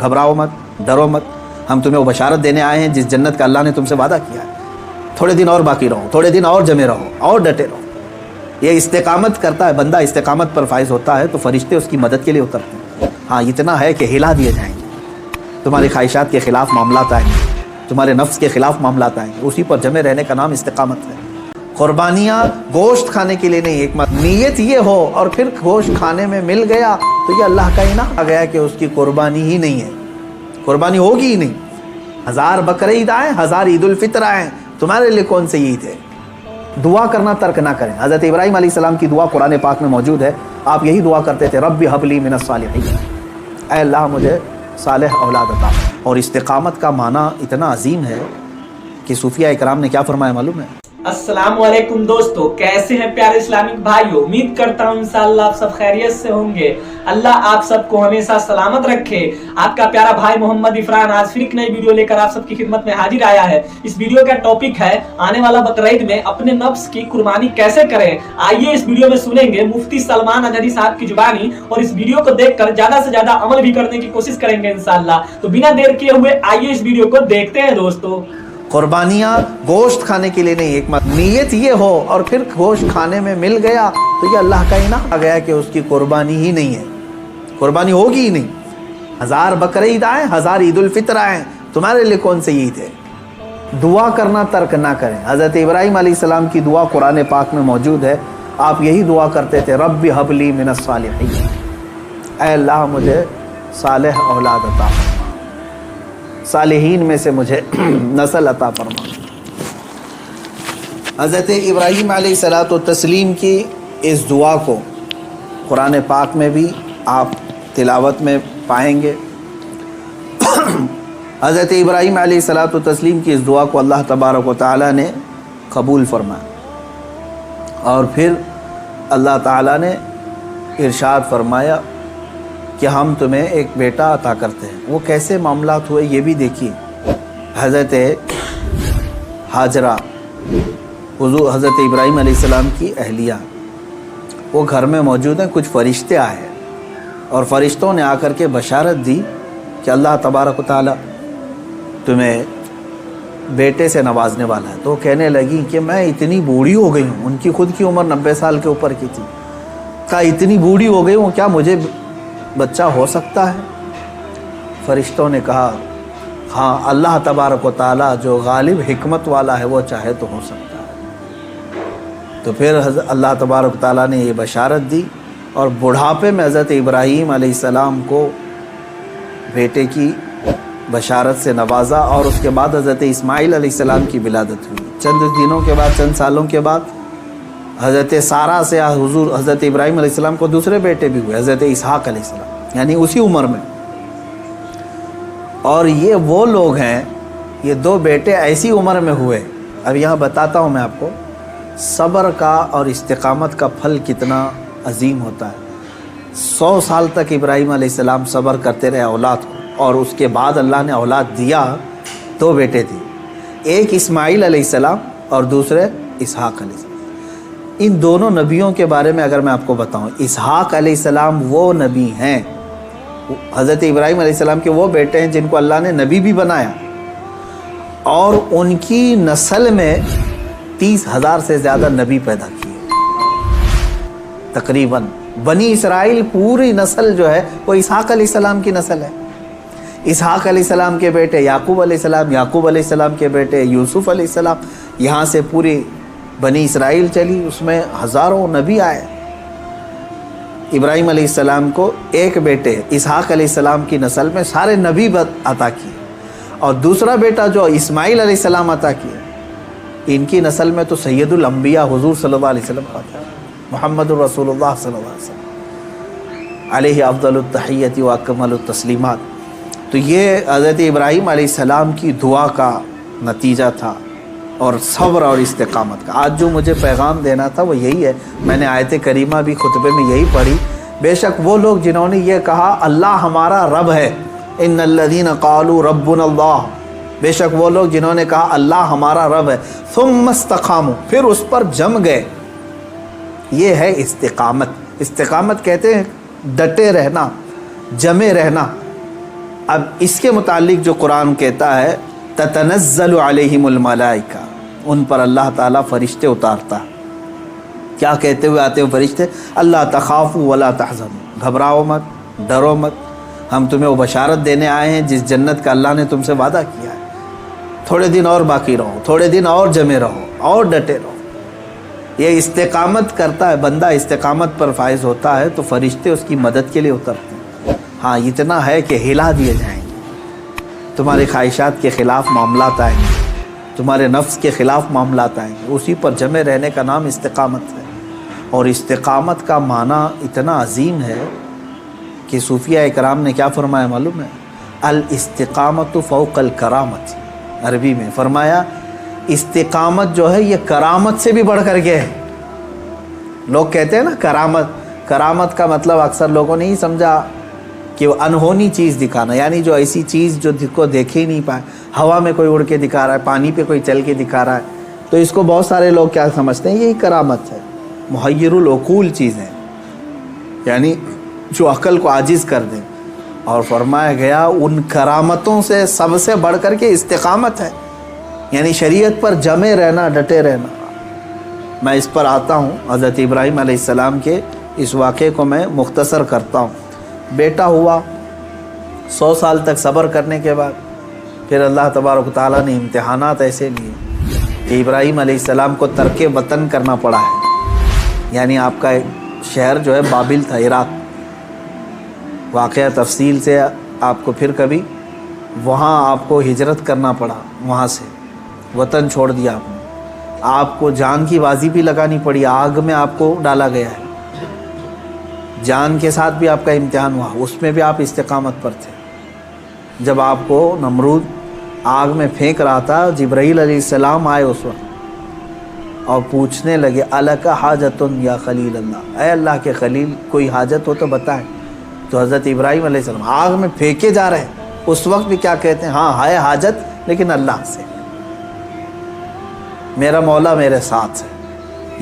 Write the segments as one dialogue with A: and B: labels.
A: घबराओ मत, डरो मत, हम तुम्हें वो बशारत देने आए हैं जिस जन्नत का अल्लाह ने तुमसे वादा किया है। थोड़े दिन और बाकी रहो, थोड़े दिन और जमे रहो और डटे रहो। ये इस्तेकामत करता है बंदा, इस्तेकामत पर फाइज होता है तो फरिश्ते उसकी मदद के लिए उतरते हैं। हाँ, इतना है कि हिला दिए जाएंगे, तुम्हारी ख्वाहिशात के खिलाफ मामलात आएंगे, तुम्हारे नफ्स के खिलाफ मामलात आएंगे। उसी पर जमे रहने का नाम इस्तेकामत है। कुर्बानियाँ गोश्त खाने के लिए नहीं, एक मत नीयत ये हो और फिर गोश्त खाने में मिल गया तो ये अल्लाह का इनाम आ गया कि उसकी कुर्बानी ही नहीं है, कुर्बानी होगी ही नहीं। 1000 बकरे ईद आए, 1000 ईद उल फितर आए, तुम्हारे लिए कौन सी ईद है? दुआ करना तर्क ना करें। हज़रत इब्राहीम अलैहिस्सलाम की दुआ कुरान पाक में मौजूद है। आप यही दुआ करते थे, रब्बी हबली मिनस सालिहीन, ऐ अल्लाह मुझे सालेह औलाद अता। और इस्तिकामत का माना इतना अजीम है कि सूफिया इकराम ने क्या फरमाया मालूम है?
B: अस्सलाम वालेकुम दोस्तों, कैसे हैं प्यारे इस्लामिक भाइयों। उम्मीद करता हूँ इंशाअल्लाह आप सब खैरियत से होंगे। अल्लाह आप सबको हमेशा सलामत रखे। आपका प्यारा भाई मोहम्मद इफरान आज फिर एक नई वीडियो लेकर आप सबकी खिदमत में हाजिर आया है। इस वीडियो का टॉपिक है आने वाला बकरीद में अपने नफ्स की कुर्बानी कैसे करें। आइए इस वीडियो में सुनेंगे मुफ्ती सलमान अजहरी साहब की जुबानी और इस वीडियो को देखकर ज्यादा से ज्यादा अमल भी करने की कोशिश करेंगे इंशाअल्लाह। तो बिना देर किए हुए आइए इस वीडियो को देखते हैं दोस्तों।
A: कुर्बानियाँ गोश्त खाने के लिए नहीं, एक मत नीयत ये हो और फिर गोश्त खाने में मिल गया तो ये अल्लाह का इनाम आ गया कि उसकी कुर्बानी ही नहीं है, कुर्बानी होगी ही नहीं। 1000 बकरे ईद आए, 1000 ईद उल फितर आए, तुम्हारे लिए कौन सी ईद है? दुआ करना तर्क ना करें। हज़रत इब्राहीम अलैहिस्सलाम की दुआ कुरान पाक में मौजूद है। आप यही दुआ करते थे, रब्बी हबली मिनस सालिहीन, ऐ अल्लाह मुझे सालेह औलाद अता, सालिहीन में से मुझे नस्ल अता फरमा। हज़रत इब्राहीम अलैहिस्सलातु तस्लीम की इस दुआ को कुरान पाक में भी आप तिलावत में पाएंगे। हज़रत इब्राहीम अलैहिस्सलातु तस्लीम की इस दुआ को अल्लाह तबारक व तआला ने कबूल फरमाया और फिर अल्लाह ताला ने इरशाद फरमाया कि हम तुम्हें एक बेटा अता करते हैं। वो कैसे मामलात हुए ये भी देखिए। हज़रत हाजरा हुज़ूर हज़रत इब्राहीम अलैहिस्सलाम की अहलिया, वो घर में मौजूद हैं। कुछ फ़रिश्ते आए और फ़रिश्तों ने आकर के बशारत दी कि अल्लाह तबारक व तआला तुम्हें बेटे से नवाजने वाला है। तो कहने लगी कि मैं इतनी बूढ़ी हो गई हूँ, उनकी खुद की उम्र 90 साल के ऊपर की थी, कहा इतनी बूढ़ी हो गई हूँ, क्या मुझे बच्चा हो सकता है? फरिश्तों ने कहा हाँ, अल्लाह तबारक व तआला जो गालिब हिकमत वाला है वो चाहे तो हो सकता है। तो फिर अल्लाह तबारक व तआला ने ये बशारत दी और बुढ़ापे में हज़रत इब्राहीम अलैहिस्सलाम को बेटे की बशारत से नवाजा और उसके बाद हज़रत इस्माइल अलैहिस्सलाम की विलादत हुई। चंद दिनों के बाद, चंद सालों के बाद हज़रत सारा से हुज़ूर हज़रत इब्राहीम अलैहिस्सलाम को दूसरे बेटे भी हुए, हज़रत इसहाक़ अलैहिस्सलाम, यानी उसी उम्र में। और ये वो लोग हैं, ये 2 बेटे ऐसी उम्र में हुए। अब यहाँ बताता हूँ मैं आपको सब्र का और इस्तिकामत का फल कितना अजीम होता है। 100 साल तक इब्राहीम अलैहिस्सलाम सब्र करते रहे औलाद को, और उसके बाद अल्लाह ने औलाद दिया। 2 बेटे थे, एक इस्माइल अलैहिस्सलाम और दूसरे इसहाक़ अलैहिस्सलाम। इन दोनों नबियों के बारे में अगर मैं आपको बताऊं, इसहाक़ अलैहिस्सलाम वो नबी हैं, हज़रत इब्राहीम अलैहिस्सलाम के वो बेटे हैं जिनको अल्लाह ने नबी भी बनाया, और उनकी नस्ल में 30,000 से ज़्यादा नबी पैदा किए तकरीबन। बनी इसराइल पूरी नस्ल जो है वो इसहाक़ अलैहिस्सलाम की नस्ल है। इसहाक़ अलैहिस्सलाम के बेटे याकूब अलैहिस्सलाम, याकूब अलैहिस्सलाम के बेटे यूसुफ अलैहिस्सलाम, यहाँ से पूरी बनी इसराइल चली, उसमें हज़ारों नबी आए। इब्राहीम अलैहिस्सलाम को एक बेटे इसहाक़ अलैहिस्सलाम की नस्ल में सारे नबी अता किए, और दूसरा बेटा जो इस्माइल अलैहिस्सलाम अता किए, इनकी नस्ल में तो सैयदुल अंबिया हुज़ूर सल्लल्लाहु अलैहि वसल्लम आता है, मुहम्मदुर रसूलुल्लाह सल्लल्लाहु अलैहि वसल्लम अलैहि अफ़ज़लुत तहिय्यति व अकमलुत तस्लीमात। तो ये हज़रत इब्राहीम अलैहिस्सलाम की दुआ का नतीजा था और सब्र और इस्तिकामत का। आज जो मुझे पैगाम देना था वो यही है। मैंने आयत करीमा भी खुतबे में यही पढ़ी। बेशक वो लोग जिन्होंने ये कहा अल्लाह हमारा रब है, इन्नल्लज़ीना क़ालू रब्बुनल्लाह, बेशक वो लोग जिन्होंने कहा अल्लाह हमारा रब है, सुम्मा इस्तक़ामू, फिर उस पर जम गए, ये है इस्तिकामत। इस्तिकामत कहते हैं डटे रहना, जमे रहना। اب اس کے متعلق جو قرآن کہتا ہے تتنزل علیہم الملائکہ، ان پر اللہ تعالیٰ فرشتے اتارتا ہے۔ کیا کہتے ہوئے آتے ہیں فرشتے؟ اللہ تخافوا ولا تحزنوا، گھبراؤ مت، ڈرو مت، ہم تمہیں وہ بشارت دینے آئے ہیں جس جنت کا اللہ نے تم سے وعدہ کیا ہے۔ تھوڑے دن اور باقی رہو، تھوڑے دن اور جمے رہو، اور ڈٹے رہو۔ یہ استقامت کرتا ہے بندہ، استقامت پر فائز ہوتا ہے تو فرشتے اس کی مدد کے لیے اترتے ہیں۔ ہاں اتنا ہے کہ ہلا دیے جائیں گے، تمہارے خواہشات کے خلاف معاملات آئیں گے، تمہارے نفس کے خلاف معاملات آئیں گے۔ اسی پر جمے رہنے کا نام استقامت ہے، اور استقامت کا معنی اتنا عظیم ہے کہ صوفیہ اکرام نے کیا فرمایا معلوم ہے؟ الاستقامت فوق الکرامت، عربی میں فرمایا استقامت جو ہے یہ کرامت سے بھی بڑھ کر کے ہے۔ لوگ کہتے ہیں نا کرامت، کرامت کا مطلب اکثر لوگوں نے ہی سمجھا کہ وہ انہونی چیز دکھانا، یعنی جو ایسی چیز جو کو دیکھے ہی نہیں پائے، ہوا میں کوئی اڑ کے دکھا رہا ہے، پانی پہ کوئی چل کے دکھا رہا ہے، تو اس کو بہت سارے لوگ کیا سمجھتے ہیں؟ یہی کرامت ہے، محیر العقول چیزیں، یعنی جو عقل کو عاجز کر دیں۔ اور فرمایا گیا ان کرامتوں سے سب سے بڑھ کر کے استقامت ہے، یعنی شریعت پر جمے رہنا، ڈٹے رہنا۔ میں اس پر آتا ہوں، حضرت ابراہیم علیہ السلام کے اس واقعے کو میں مختصر کرتا ہوں۔ بیٹا ہوا، 100 سال تک صبر کرنے کے بعد پھر اللہ تبارک و تعالیٰ نے امتحانات ایسے لیے کہ ابراہیم علیہ السلام کو ترک وطن کرنا پڑا ہے، یعنی آپ کا ایک شہر جو ہے بابل تھا، عراق۔ واقعہ تفصیل سے آپ کو پھر کبھی، وہاں آپ کو ہجرت کرنا پڑا، وہاں سے وطن چھوڑ دیا آپ نے، آپ کو جان کی بازی بھی لگانی پڑی، آگ میں آپ کو ڈالا گیا ہے، جان کے ساتھ بھی آپ کا امتحان ہوا، اس میں بھی آپ استقامت پر تھے۔ جب آپ کو نمرود آگ میں پھینک رہا تھا، جبرائیل علیہ السلام آئے اس وقت اور پوچھنے لگے الک حاجت یا خلیل اللہ، اے اللہ کے خلیل کوئی حاجت ہو تو بتائیں۔ تو حضرت ابراہیم علیہ السلام آگ میں پھینکے جا رہے ہیں، اس وقت بھی کیا کہتے ہیں؟ ہاں ہے حاجت لیکن اللہ سے، میرا مولا میرے ساتھ ہے۔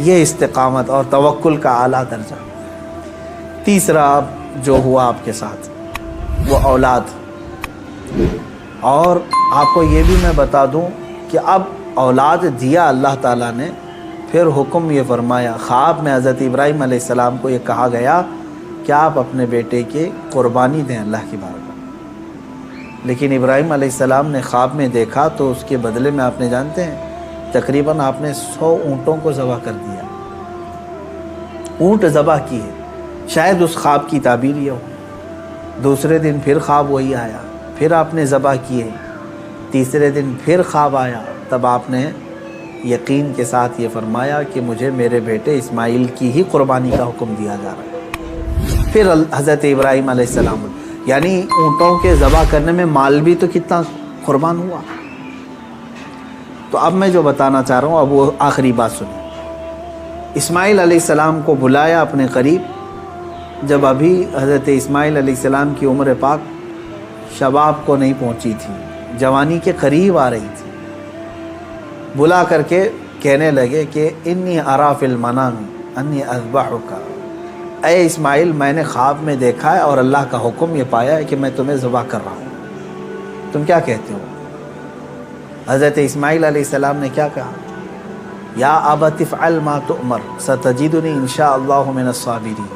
A: یہ استقامت اور توکل کا اعلیٰ درجہ۔ تیسرا جو ہوا آپ کے ساتھ وہ اولاد، اور آپ کو یہ بھی میں بتا دوں کہ اب اولاد دیا اللہ تعالیٰ نے، پھر حکم یہ فرمایا، خواب میں حضرت ابراہیم علیہ السلام کو یہ کہا گیا کہ آپ اپنے بیٹے کی قربانی دیں اللہ کی بارگاہ۔ لیکن ابراہیم علیہ السلام نے خواب میں دیکھا تو اس کے بدلے میں آپ نے جانتے ہیں تقریباً آپ نے 100 اونٹوں کو ذبح کر دیا، اونٹ ذبح کیے۔ شاید اس خواب کی تعبیر یہ ہو۔ دوسرے دن پھر خواب وہی آیا، پھر آپ نے ذبح کیے۔ تیسرے دن پھر خواب آیا، تب آپ نے یقین کے ساتھ یہ فرمایا کہ مجھے میرے بیٹے اسماعیل کی ہی قربانی کا حکم دیا جا رہا ہے۔ پھر حضرت ابراہیم علیہ السلام، یعنی اونٹوں کے ذبح کرنے میں مال بھی تو کتنا قربان ہوا۔ تو اب میں جو بتانا چاہ رہا ہوں اب وہ آخری بات سنیں۔ اسماعیل علیہ السلام کو بلایا اپنے قریب، جب ابھی حضرت اسماعیل علیہ السلام کی عمر پاک شباب کو نہیں پہنچی تھی، جوانی کے قریب آ رہی تھی، بلا کر کے کہنے لگے کہ انی ارا فی المنام انی اذبحک، اے اسماعیل میں نے خواب میں دیکھا ہے اور اللہ کا حکم یہ پایا ہے کہ میں تمہیں ذبح کر رہا ہوں، تم کیا کہتے ہو؟ حضرت اسماعیل علیہ السلام نے کیا کہا؟ یا ابت افعل ما تؤمر ستجدنی انشاءاللہ من الصابرین،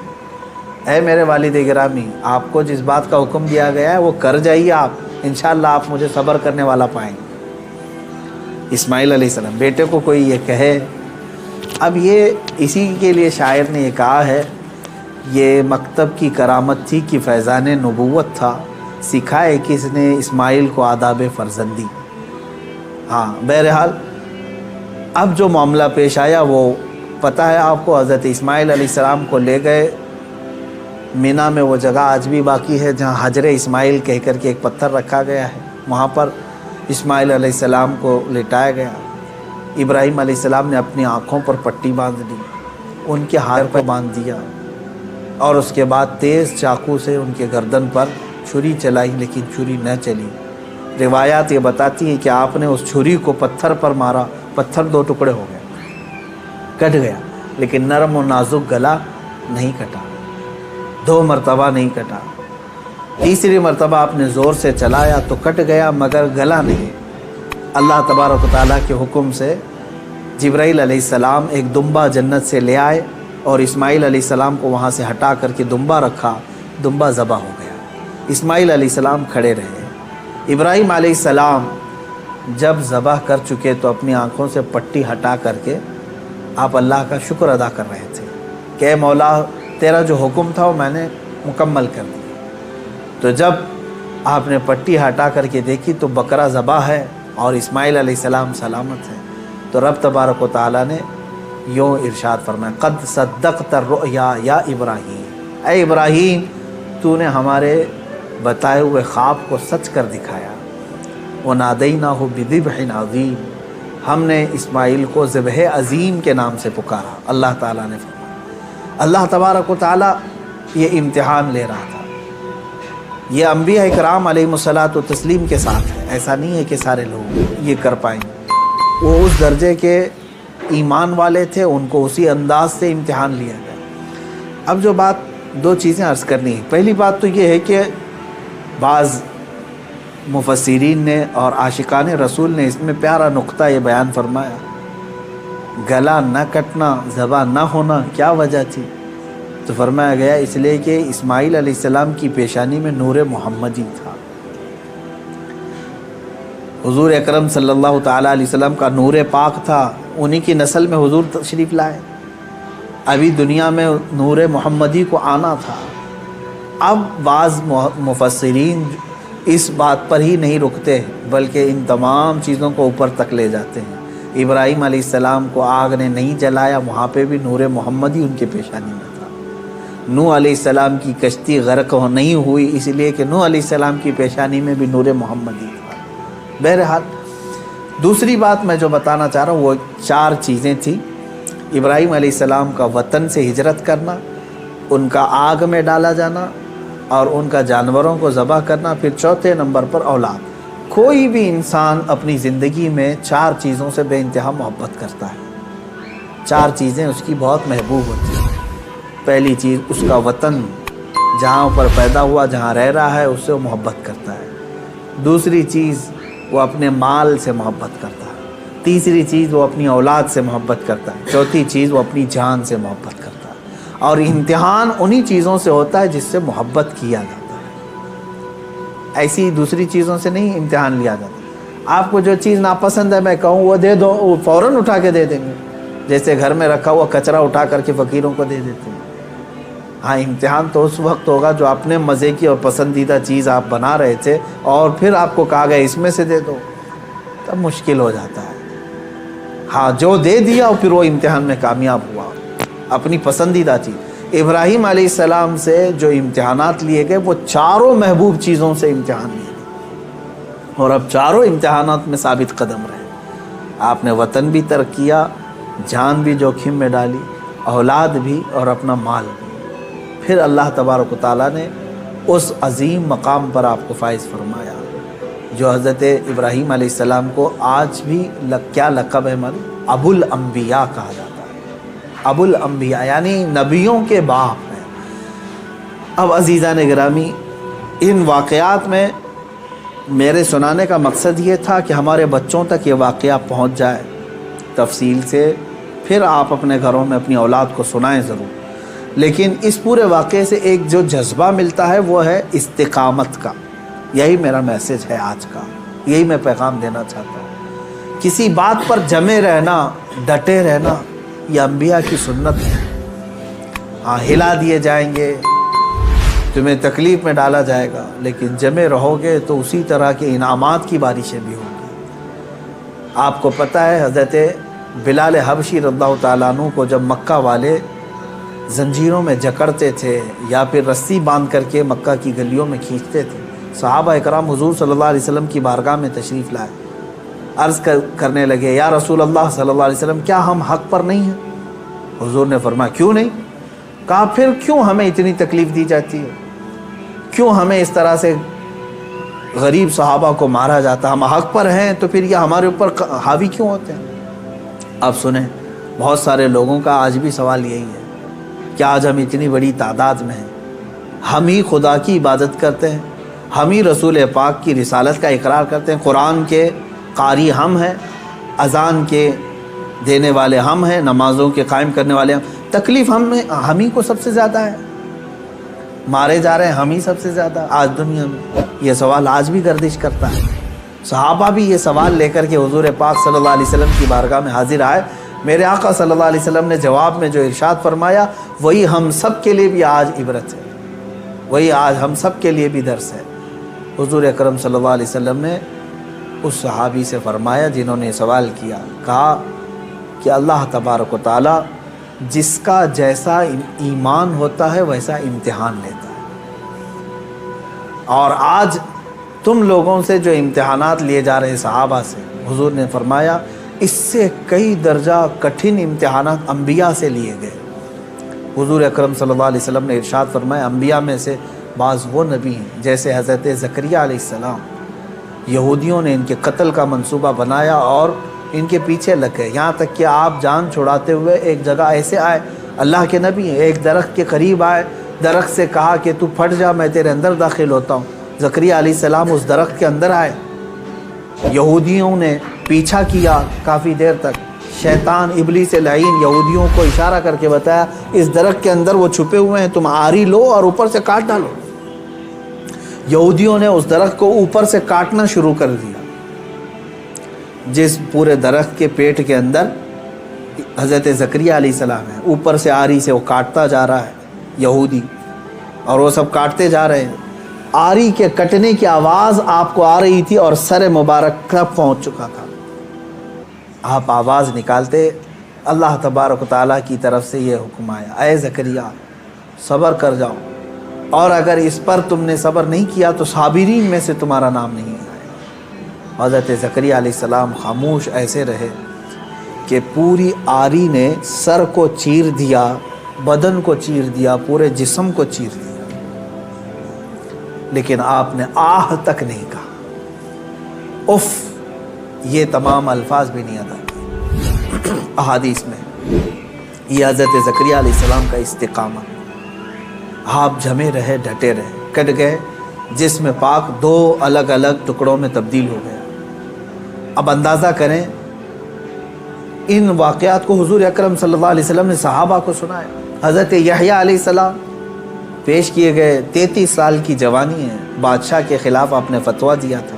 A: اے میرے والد گرامی آپ کو جس بات کا حکم دیا گیا ہے وہ کر جائیے آپ، انشاءاللہ آپ مجھے صبر کرنے والا پائیں گے۔ اسماعیل علیہ السلام، بیٹے کو کوئی یہ کہے، اب یہ اسی کے لیے شاعر نے یہ کہا ہے، یہ مکتب کی کرامت تھی کہ فیضان نبوت تھا، سکھائے کس نے اسماعیل کو آداب فرزندی۔ ہاں بہرحال اب جو معاملہ پیش آیا وہ پتہ ہے آپ کو، حضرت اسماعیل علیہ السلام کو لے گئے مینا میں، وہ جگہ آج بھی باقی ہے جہاں حجر اسماعیل کہہ کر کے ایک پتھر رکھا گیا ہے، وہاں پر اسماعیل علیہ السلام کو لٹایا گیا۔ ابراہیم علیہ السلام نے اپنی آنکھوں پر پٹی باندھ دی، ان کے ہاتھ پر باندھ دیا، اور اس کے بعد تیز چاقو سے ان کے گردن پر چھری چلائی، لیکن چھری نہ چلی۔ روایات یہ بتاتی ہیں کہ آپ نے اس چھری کو پتھر پر مارا، پتھر 2 ٹکڑے ہو گئے، کٹ گیا، لیکن نرم و نازک گلا نہیں کٹا، 2 مرتبہ نہیں کٹا۔ तीसरी मरतबा आपने ज़ोर से चलाया तो कट गया मगर गला नहीं। अल्लाह तबारक व तआला के हुक्म से जिब्राइल अलैहिस्सलाम एक दुम्बा जन्नत से ले आए और इस्माइल अलैहिस्सलाम को वहाँ से हटा करके दुम्बा रखा, दुम्बा ज़बा हो गया। इस्माइल अलैहिस्सलाम खड़े रहे। इब्राहीम अलैहिस्सलाम जब ज़बह कर चुके तो अपनी आँखों से पट्टी हटा करके आप अल्लाह का शुक्र अदा कर रहे थे कि मौला तेरा जो हुक्म था वो मैंने मुकम्मल कर दिया। तो जब आपने पट्टी हटा करके देखी तो बकरा ज़बा है और इस्माइल अलैहिस्सलाम सलामत है। तो रब तबारक व तआला ने यूँ इरशाद फरमाया, क़द सद्दक़्त रुया या इब्राहीम, ऐ इब्राहीम तूने हमारे बताए हुए ख्वाब को सच कर दिखाया। व नादैनाहु बिज़िब्हिन अज़ीम, हमने इस्माइल को ज़िब्ह अज़ीम के नाम से पुकारा। अल्लाह ताला ने फरमाया, अल्लाह तबारक व तआला ये इम्तिहान ले रहा था। ये अम्बिया इकराम अलैहिमुस्सलातु तस्लीम के साथ है, ऐसा नहीं है कि सारे लोग ये कर पाएंगे। वो उस दर्जे के ईमान वाले थे, उनको उसी अंदाज से इम्तिहान लिया गया। अब जो बात, दो चीज़ें अर्ज़ करनी है। पहली बात तो ये है कि बाज़ मुफस्सिरीन ने और आशिकान रसूल ने इसमें प्यारा नुक्ता ये बयान फरमाया, गला न कटना, ज़बा न होना, क्या वजह थी? तो फरमाया गया इसलिए कि इस्माइल अलैहिस्सलाम की पेशानी में नूर मोहम्मदी था। हुजूर अकरम सल्लल्लाहु ताला अलैहि वसल्लम का नूर पाक था, उन्हीं की नस्ल में हुजूर तशरीफ़ लाए। अभी दुनिया में नूर मोहम्मदी को आना था। अब बाज़ मुफस्सिरीन इस बात पर ही नहीं रुकते बल्कि इन तमाम चीज़ों को ऊपर तक ले जाते हैं। इब्राहीम अलैहिस्सलाम को आग ने नहीं जलाया, वहाँ पे भी नूर मोहम्मदी उनके पेशानी में था। नूह अलैहिस्सलाम की कश्ती गर्क नहीं हुई इसलिए कि नूह अलैहिस्सलाम की पेशानी में भी नूर मोहम्मदी था। बहरहाल दूसरी बात मैं जो बताना चाह रहा हूँ वो 4 चीज़ें थी। इब्राहीम अलैहिस्सलाम का वतन से हिजरत करना, उनका आग में डाला जाना और उनका जानवरों को ज़बह करना। फिर चौथे नंबर पर औलाद। कोई भी इंसान अपनी ज़िंदगी में 4 चीज़ों से बेइंतहा मोहब्बत करता है। 4 चीज़ें उसकी बहुत महबूब होती हैं। पहली चीज़ उसका वतन, जहाँ पर पैदा हुआ, जहाँ रह रहा है, उससे वो मोहब्बत करता है। दूसरी चीज़ वो अपने माल से मोहब्बत करता है। तीसरी चीज़ वो अपनी औलाद से मोहब्बत करता है। चौथी चीज़ वो अपनी जान से मोहब्बत करता है। और इम्तिहान उन्हीं चीज़ों से होता है जिससे मोहब्बत किया जाता है, ऐसी दूसरी चीज़ों से नहीं इम्तिहान लिया जाता। आपको जो चीज़ नापसंद है मैं कहूँ वो दे दो, वो फ़ौरन उठा के दे देंगे, जैसे घर में रखा हुआ कचरा उठा करके फ़कीरों को दे देते हैं। हाँ, इम्तिहान तो उस वक्त होगा जो अपने मज़े की और पसंदीदा चीज़ आप बना रहे थे और फिर आपको कहा गया इसमें से दे दो, तब मुश्किल हो जाता है। हाँ, जो दे दिया और फिर वो इम्तिहान में कामयाब हुआ, अपनी पसंदीदा चीज़। इब्राहीम अलैहिस्सलाम से जो इम्तिहानात लिए गए वो चारों महबूब चीज़ों से इम्तिहान लिए गए और अब चारों इम्तिहानात में साबित कदम रहे। आपने वतन भी तर्क किया, जान भी जोखिम में डाली, औलाद भी और अपना माल भी। फिर अल्लाह तबारक व तआला ने उस अज़ीम मकाम पर आपको फाइज़ फरमाया जो हज़रत इब्राहीम अलैहिस्सलाम को आज भी क्या लक़ब है हमारे, अबुल अम्बिया कहा जाता है। अबुल अम्बिया यानी नबियों के बाप हैं। अब अज़ीज़ान गिरामी, इन वाक़यात में मेरे सुनाने का मकसद ये था कि हमारे बच्चों तक ये वाक़या पहुँच जाए तफसील से, फिर आप अपने घरों में अपनी औलाद को सुनाएं ज़रूर। लेकिन इस पूरे वाक़े से एक जो जज्बा मिलता है वो है इस्तिक़ामत का। यही मेरा मैसेज है आज का, यही मैं पैगाम देना चाहता हूँ। किसी बात पर जमे रहना, डटे रहना, यह अम्बिया की सुन्नत है। हाँ, हिला दिए जाएंगे, तुम्हें तकलीफ़ में डाला जाएगा, लेकिन जमे रहोगे तो उसी तरह के इनामात की बारिशें भी होंगी। आपको पता है हज़रत बिलाल हबशी रज़ियल्लाहु ताला अन्हु को जब मक्का वाले जंजीरों में जकड़ते थे या फिर रस्सी बांध करके मक्का की गलियों में खींचते थे, सहाबा इकराम हुजूर सल्लल्लाहु अलैहि वसल्लम की बारगाह में तशरीफ़ लाए। अर्ज़ करने लगे, या रसूल अल्लाह सल्लल्लाहु अलैहि वसल्लम, क्या हम हक़ पर नहीं हैं? हुजूर ने फरमाया, क्यों नहीं? कहा, फिर क्यों हमें इतनी तकलीफ़ दी जाती है? क्यों हमें इस तरह से गरीब सहाबा को मारा जाता? हम हक़ पर हैं तो फिर यह हमारे ऊपर हावी क्यों होते हैं? अब सुने, बहुत सारे लोगों का आज भी सवाल यही है, क्या आज हम इतनी बड़ी तादाद में हैं ہم ہی خدا کی عبادت کرتے ہیں، ہم ہی رسول پاک کی رسالت کا اقرار کرتے ہیں، قرآن کے قاری ہم ہیں، اذان کے دینے والے ہم ہیں، نمازوں کے قائم کرنے والے ہم، تکلیف ہم ہی کو سب سے زیادہ ہے، مارے جا رہے ہیں ہم ہی سب سے زیادہ آج دنیا میں۔ یہ سوال آج بھی گردش کرتا ہے۔ صحابہ بھی یہ سوال لے کر کے حضور پاک صلی اللہ علیہ وسلم کی بارگاہ میں حاضر آئے۔ میرے آقا صلی اللہ علیہ وسلم نے جواب میں جو ارشاد فرمایا وہی ہم سب کے لیے بھی آج عبرت ہے، وہی آج ہم سب کے لیے بھی درس ہے۔ حضور اکرم صلی اللہ علیہ وسلم نے اس صحابی سے فرمایا جنہوں نے سوال کیا، کہا کہ اللہ تبارک و تعالی جس کا جیسا ایمان ہوتا ہے ویسا امتحان لیتا ہے، اور آج تم لوگوں سے جو امتحانات لیے جا رہے صحابہ سے، حضور نے فرمایا اس سے کئی درجہ کٹھن امتحانات انبیاء سے لیے گئے۔ حضور اکرم صلی اللہ علیہ وسلم نے ارشاد فرمایا انبیاء میں سے بعض وہ نبی ہیں جیسے حضرت زکریہ علیہ السلام، یہودیوں نے ان کے قتل کا منصوبہ بنایا اور ان کے پیچھے لگ گئے، یہاں تک کہ آپ جان چھڑاتے ہوئے ایک جگہ ایسے آئے، اللہ کے نبی ہیں، ایک درخت کے قریب آئے، درخت سے کہا کہ تو پھٹ جا میں تیرے اندر داخل ہوتا ہوں۔ زکریہ علیہ السلام اس درخت کے اندر آئے، یہودیوں نے پیچھا کیا کافی دیر تک، شیطان ابلیس لعین یہودیوں کو اشارہ کر کے بتایا اس درخت کے اندر وہ چھپے ہوئے ہیں، تم آری لو اور اوپر سے کاٹ ڈالو۔ یہودیوں نے اس درخت کو اوپر سے کاٹنا شروع کر دیا، جس پورے درخت کے پیٹ کے اندر حضرت زکریہ علیہ السلام ہے، اوپر سے آری سے وہ کاٹتا جا رہا ہے یہودی، اور وہ سب کاٹتے جا رہے ہیں۔ آری کے کٹنے کی آواز آپ کو آ رہی تھی اور سر مبارک تک پہنچ چکا تھا۔ آپ آواز نکالتے، اللہ تبارک و تعالیٰ کی طرف سے یہ حکم آیا، اے زکریا صبر کر جاؤ، اور اگر اس پر تم نے صبر نہیں کیا تو صابرین میں سے تمہارا نام نہیں آئے۔ حضرت زکریا علیہ السلام خاموش ایسے رہے کہ پوری آری نے سر کو چیر دیا، بدن کو چیر دیا، پورے جسم کو چیر دیا، لیکن آپ نے آہ تک نہیں کہا، اف یہ تمام الفاظ بھی نہیں ادا کیے۔ احادیث میں یہ حضرت زکریا علیہ السلام کا استقامت، آپ جمے رہے، ڈٹے رہے، کٹ گئے، جسم پاک دو الگ الگ ٹکڑوں میں تبدیل ہو گیا۔ اب اندازہ کریں ان واقعات کو حضور اکرم صلی اللہ علیہ وسلم نے صحابہ کو سنایا۔ حضرت یحییٰ علیہ السلام پیش کیے گئے، 33 سال کی جوانی ہے، بادشاہ کے خلاف آپ نے فتویٰ دیا تھا،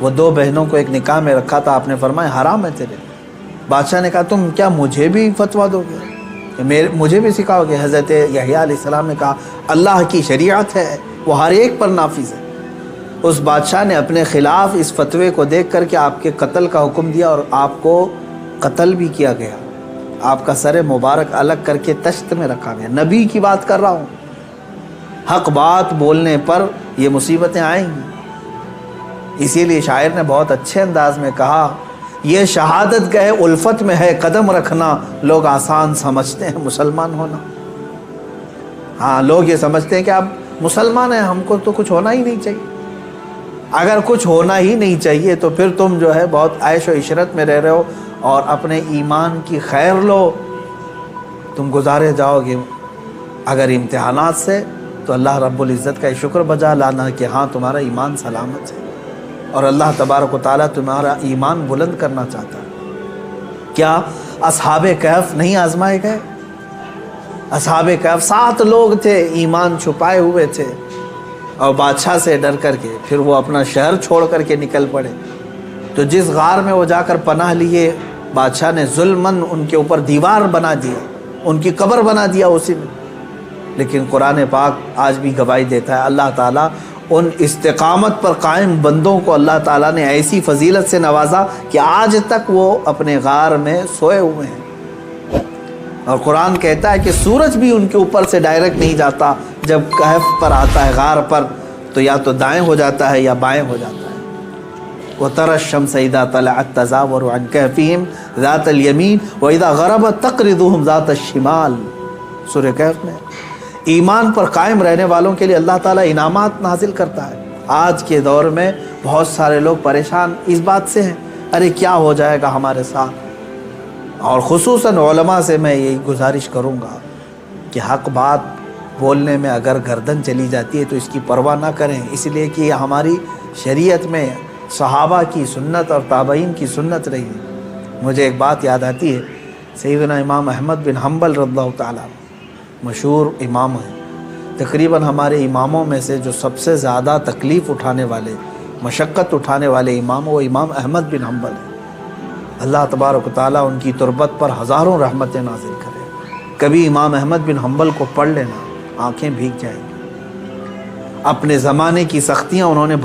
A: وہ دو بہنوں کو ایک نکاح میں رکھا تھا، آپ نے فرمایا حرام ہے تیرے۔ بادشاہ نے کہا تم کیا مجھے بھی فتویٰ دو گے، مجھے بھی سکھاؤ گے؟ حضرت یحییٰ علیہ السلام نے کہا اللہ کی شریعت ہے، وہ ہر ایک پر نافذ ہے۔ اس بادشاہ نے اپنے خلاف اس فتوے کو دیکھ کر کے آپ کے قتل کا حکم دیا، اور آپ کو قتل بھی کیا گیا، آپ کا سر مبارک الگ کر کے تشت میں رکھا گیا۔ نبی کی بات کر رہا ہوں، حق بات بولنے پر یہ مصیبتیں آئیں گی۔ اسی لیے شاعر نے بہت اچھے انداز میں کہا یہ شہادت گئے الفت میں ہے قدم رکھنا، لوگ آسان سمجھتے ہیں مسلمان ہونا۔ ہاں لوگ یہ سمجھتے ہیں کہ آپ مسلمان ہیں، ہم کو تو کچھ ہونا ہی نہیں چاہیے۔ اگر کچھ ہونا ہی نہیں چاہیے تو پھر تم جو ہے بہت عیش و عشرت میں رہ رہے ہو، اور اپنے ایمان کی خیر لو، تم گزارے جاؤ گے اگر امتحانات سے، تو اللہ رب العزت کا شکر بجا لانا کہ ہاں تمہارا ایمان سلامت ہے، اور اللہ تبارک و تعالیٰ تمہارا ایمان بلند کرنا چاہتا ہے۔ کیا اصحاب کہف نہیں آزمائے گئے؟ اصحاب کہف 7 لوگ تھے، ایمان چھپائے ہوئے تھے، اور بادشاہ سے ڈر کر کے پھر وہ اپنا شہر چھوڑ کر کے نکل پڑے۔ تو جس غار میں وہ جا کر پناہ لیے، بادشاہ نے ظلماً ان کے اوپر دیوار بنا دیا، ان کی قبر بنا دیا اسی میں۔ لیکن قرآن پاک آج بھی گواہی دیتا ہے، اللہ تعالیٰ ان استقامت پر قائم بندوں کو اللہ تعالیٰ نے ایسی فضیلت سے نوازا کہ آج تک وہ اپنے غار میں سوئے ہوئے ہیں۔ اور قرآن کہتا ہے کہ سورج بھی ان کے اوپر سے ڈائریکٹ نہیں جاتا، جب کہف پر آتا ہے غار پر تو یا تو دائیں ہو جاتا ہے یا بائیں ہو جاتا ہے۔ وَتَرَى الشَّمْسَ إِذَا طَلَعَتْ تَزَاوَرُ عَنْ كَهْفِهِمْ ذَاتَ الْيَمِينِ وَإِذَا غَرَبَتْ تَقْرِضُهُمْ ذَاتَ الشِّمَالِ۔ سورہ کہف میں ایمان پر قائم رہنے والوں کے لیے اللہ تعالیٰ انعامات نازل کرتا ہے۔ آج کے دور میں بہت سارے لوگ پریشان اس بات سے ہیں، ارے کیا ہو جائے گا ہمارے ساتھ، اور خصوصاً علماء سے میں یہی گزارش کروں گا کہ حق بات بولنے میں اگر گردن چلی جاتی ہے تو اس کی پرواہ نہ کریں، اس لیے کہ یہ ہماری شریعت میں صحابہ کی سنت اور تابعین کی سنت رہی ہے۔ مجھے ایک بات یاد آتی ہے، سیدنا امام احمد بن حنبل رضی اللہ تعالیٰ مشہور امام ہیں، تقریباً ہمارے اماموں میں سے جو سب سے زیادہ تکلیف اٹھانے والے، مشقت اٹھانے والے امام، وہ امام احمد بن حنبل ہیں۔ اللہ تبارک و تعالیٰ ان کی تربت پر ہزاروں رحمتیں نازل کرے۔ کبھی امام احمد بن حنبل کو پڑھ لینا، آنکھیں بھیگ جائیں گی۔ اپنے زمانے کی سختیاں انہوں نے